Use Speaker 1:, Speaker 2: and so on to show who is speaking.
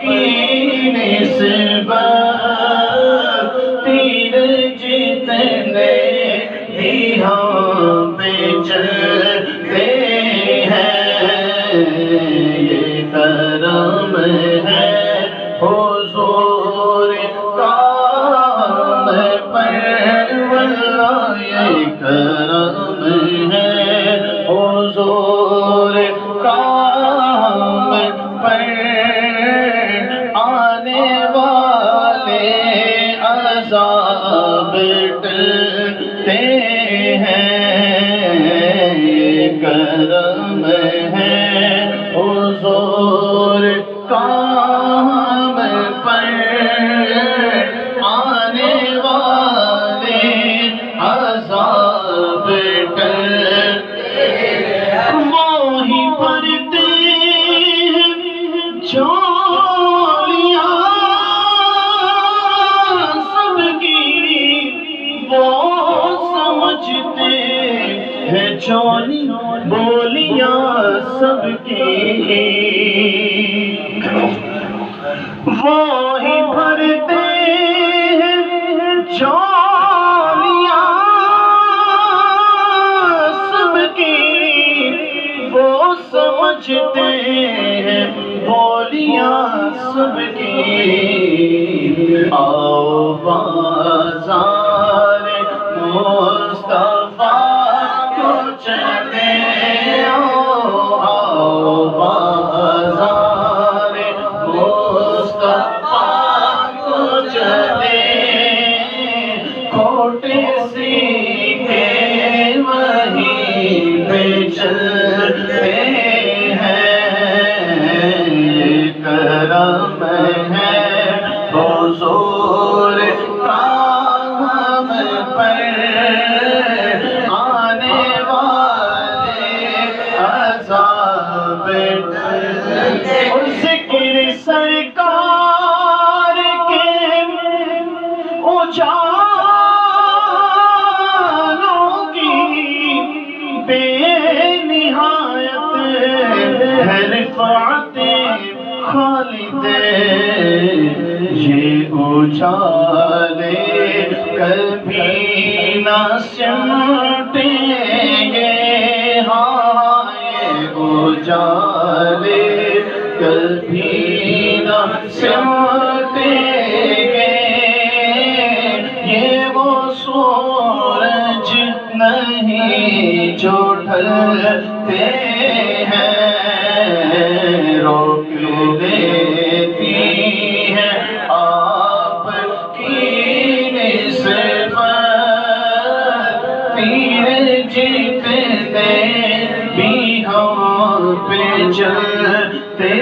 Speaker 1: کی نسبت تیر جتنے بھی ہم پہ چلتے ہیں، یہ کرم ہے حضور کا ہم پر، واللہ یہ کرم ہے حضور کا ہم پر، آنے والے عذاب ٹلتے ہیں، یہ کرم ہے حضور کا ہم پر، آنے والے عذاب ٹلتے ہیں، وہی بھرتے ہیں جھولیاں سب کی، وہ سمجھتے ہیں جھولی بولیاں سب کی، وہی بھرتے ہیں جھولیاں سب کی، وہ سمجھتے ہیں بولیاں سب کی، آؤ بازار مصطفیٰ کو چلے، آؤ بازار مصطفیٰ کو چلے، کھوٹے سیکھے وہیں پہ چلتے ہیں، کرم ہے حضور کا ہم پر، آنے والے عذاب ٹلتے، اور ذکر سرکار کے اجالوں کی بے نہایت ہے رفعت خالد، یہ اجالے کبھی نہ سمٹیں گے، ہاں یہ اجالے کبھی نہ سمٹیں گے، یہ وہ سورج نہیں جو ڈھلتے ہیں، روک لیتی ہے آپ کی نسبت تیر جتنے بھی ہم پہ چلتے